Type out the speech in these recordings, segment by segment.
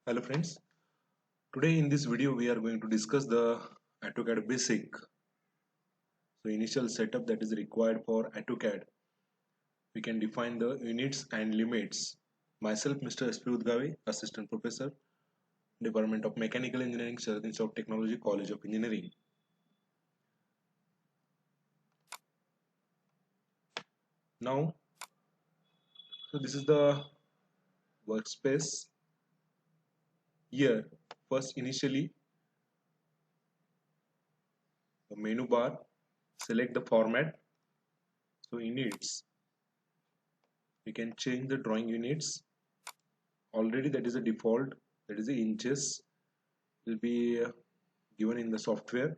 Hello friends, today in this video we are going to discuss the AutoCAD basic. So initial setup that is required for AutoCAD. We can define the units and limits. Myself Mr. S.P. Udgave, Assistant Professor, Department of Mechanical Engineering, Sharadin Institute of Technology, College of Engineering. Now, so this is the workspace. Here, first initially the menu bar, select the format. So units, we can change the drawing units. Already that is a default, that is the inches will be given in the software.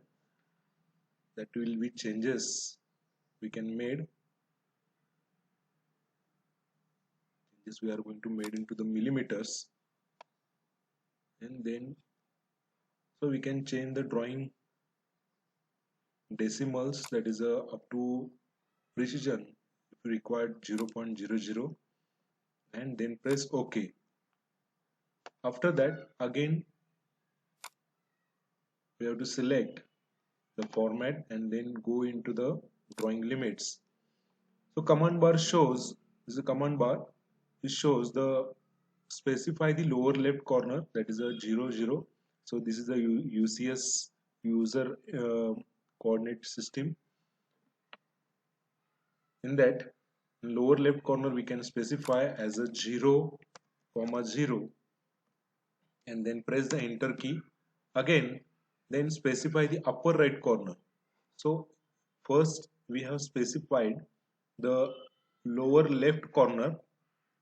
That will be changes we can made. Changes we are going to made into the millimeters, and then so we can change the drawing decimals, that is up to precision if required 0.00, and then press OK. After that again we have to select the format and then go into the drawing limits. So command bar shows, this is a command bar, it shows the specify the lower left corner, that is a 00. So this is a UCS user coordinate system. In that lower left corner we can specify as a 0, 0, and then press the enter key again, then specify the upper right corner. So first we have specified the lower left corner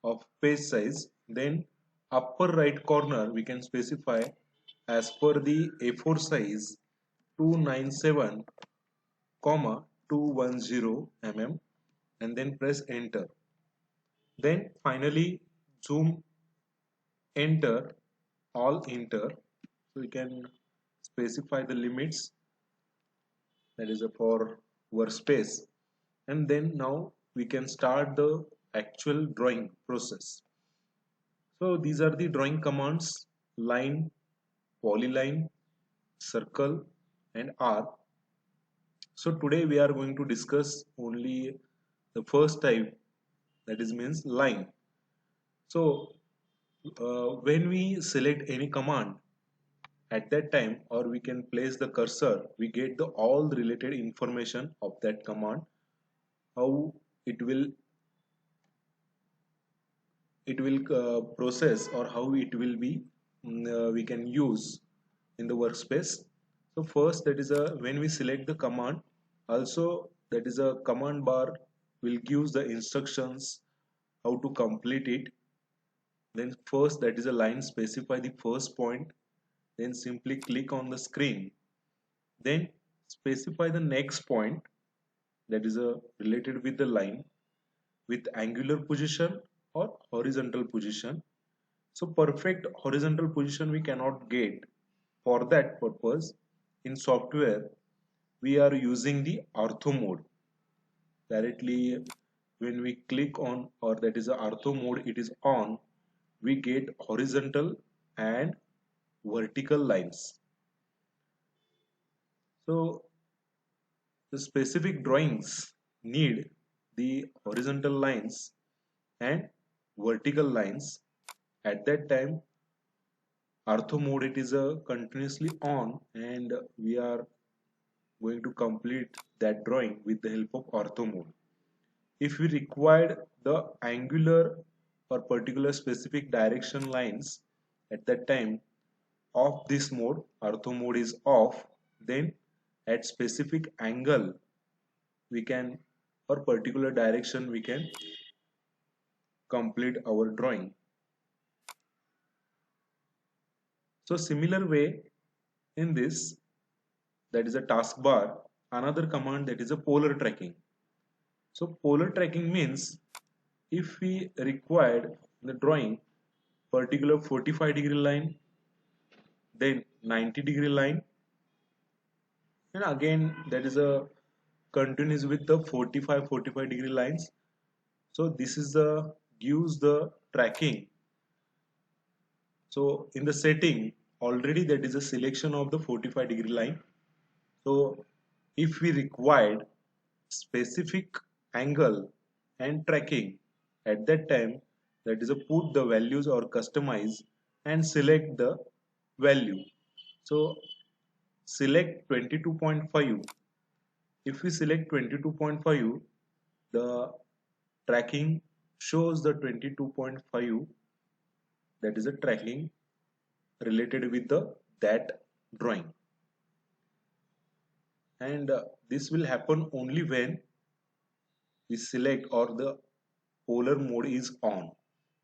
of page size, then upper right corner we can specify as per the A4 size 297, 210 mm, and then press enter. Then finally zoom, enter, all enter. So we can specify the limits, that is for workspace, and then now we can start the actual drawing process. So these are the drawing commands: line, polyline, circle, and arc. So today we are going to discuss only the first type, that is means line. So when we select any command, at that time, or we can place the cursor, we get the all the related information of that command, how it will process, or how it will be we can use in the workspace. So first, that is a when we select the command, also that is a command bar will give the instructions how to complete it. Then first, that is a line, specify the first point, then simply click on the screen, then specify the next point, that is related with the line, with angular position or horizontal position. So perfect horizontal position we cannot get. For that purpose, in software we are using the ortho mode. Directly when we click on, or that is a ortho mode, it is on, we get horizontal and vertical lines. So the specific drawings need the horizontal lines and vertical lines. At that time, ortho mode it is a continuously on, and we are going to complete that drawing with the help of ortho mode. If we required the angular or particular specific direction lines, at that time off this mode, ortho mode is off, then at specific angle we can, or particular direction we can complete our drawing. So similar way in this, that is a taskbar, another command, that is a polar tracking. So polar tracking means if we required the drawing particular 45-degree line, then 90-degree line, and again that is a continuous with the 45-degree lines. So this is the gives the tracking. So in the setting already that is a selection of the 45-degree line. So if we required specific angle and tracking, at that time that is a put the values or customize and select the value. So select 22.5. If we select 22.5, the tracking shows the 22.5, that is a tracking related with the that drawing. And this will happen only when we select or the polar mode is on.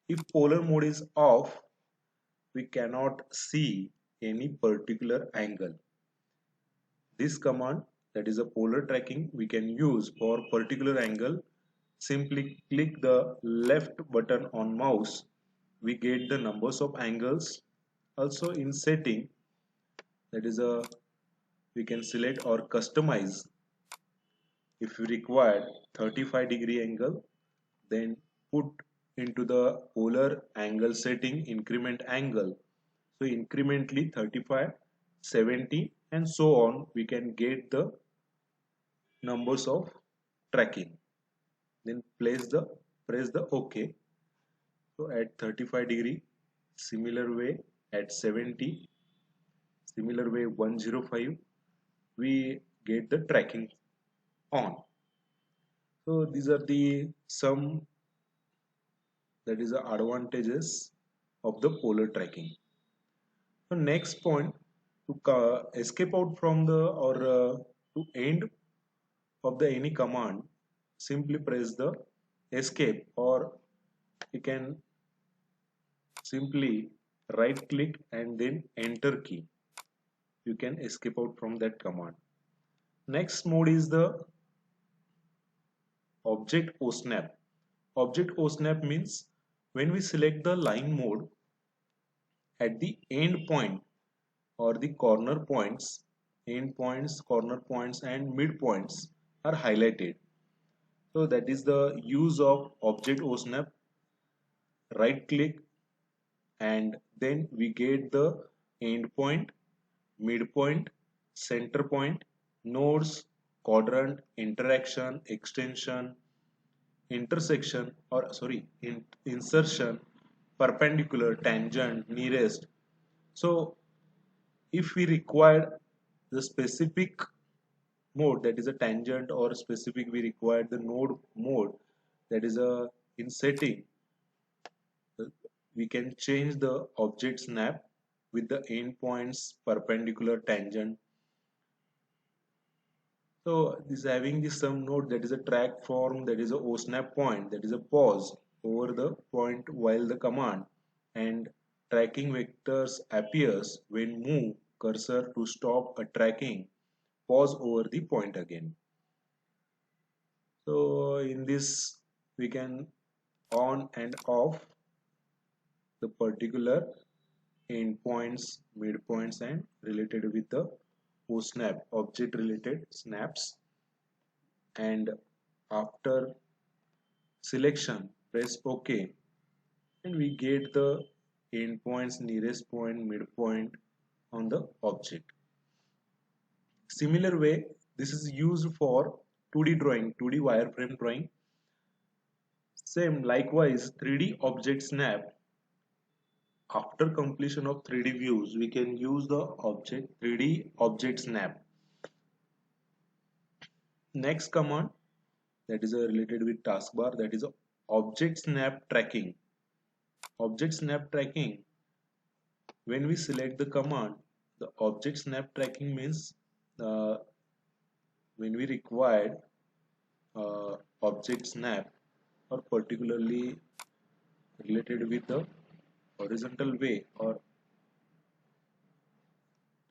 If polar mode is off, we cannot see any particular angle. This command, that is a polar tracking, we can use for particular angle. Simply click the left button on mouse, we get the numbers of angles. Also in setting, that is a we can select or customize. If you require 35-degree angle, then put into the polar angle setting increment angle. So incrementally 35, 70 and so on, we can get the numbers of tracking. Then press the OK. So at 35-degree, similar way at 70, similar way 105, we get the tracking on. So these are the some, that is the advantages of the polar tracking. So next point, to escape out from the or to end of the any command, simply press the escape, or you can simply right click and then enter key. You can escape out from that command. Next mode is the object OSNAP. Object OSNAP means when we select the line mode, at the end point or the corner points, end points, corner points and mid points are highlighted. So that is the use of object OSNAP. Right click and then we get the end point, midpoint, center point, nodes, quadrant, interaction, extension, intersection, or sorry, insertion, perpendicular, tangent, nearest. So if we require the specific mode, that is a tangent, or specific we require the node mode, that is a in setting, we can change the object snap with the endpoints, perpendicular, tangent. So this having the some node, that is a track form, that is a OSNAP point, that is a pause over the point while the command, and tracking vectors appears when move cursor to stop a tracking, pause over the point again. So in this we can on and off the particular endpoints, midpoints and related with the OSNAP, object related snaps. And after selection press OK and we get the endpoints, nearest point, midpoint on the object. Similar way this is used for 2D drawing, 2D wireframe drawing. Same likewise 3D object snap. After completion of 3D views we can use the object 3D object snap. Next command, that is related with taskbar, that is object snap tracking. Object snap tracking, when we select the command, the object snap tracking means uh, when we require object snap or particularly related with the horizontal way or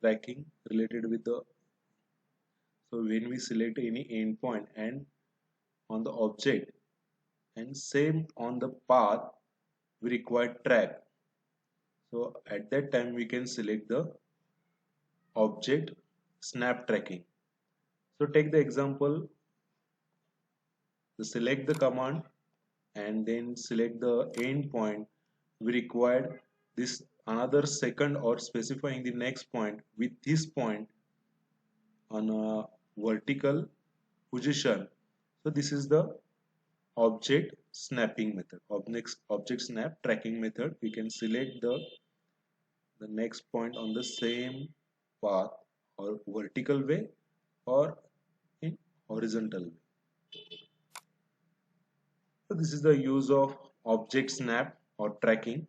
tracking related with the, so when we select any endpoint and on the object and same on the path we require track, so at that time we can select the object snap tracking. So take the example, select the command and then select the endpoint we required this another second or specifying the next point with this point on a vertical position. So this is the object snapping method. Object snap tracking method. We can select the next point on the same path or vertical way or in horizontal way. So this is the use of object snap or tracking.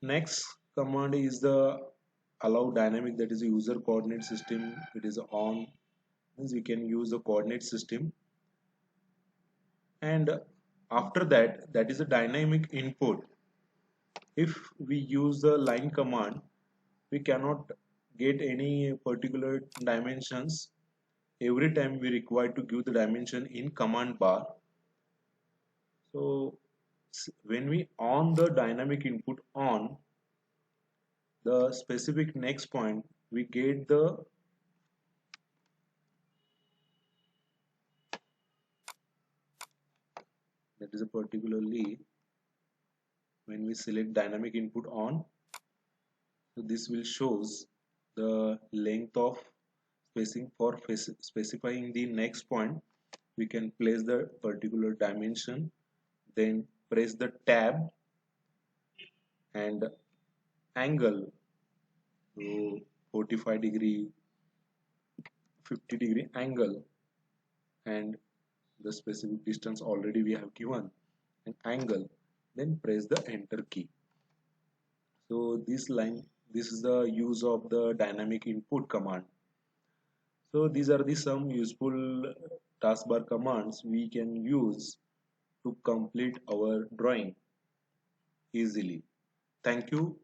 Next command is the allow dynamic, that is a user coordinate system. It is on, means we can use the coordinate system, and after that, that is a dynamic input. If we use the line command, we cannot get any particular dimensions every time we require to give the dimension in command bar. So when we on the dynamic input on the specific next point, we get the that is a particularly when we select dynamic input on, so this will shows the length of spacing for specifying the next point. We can place the particular dimension, then press the tab and angle, so 45-degree, 50-degree angle, and the specific distance already we have given an angle, then press the enter key. So this is the use of the dynamic input command. So these are the some useful taskbar commands we can use to complete our drawing easily. Thank you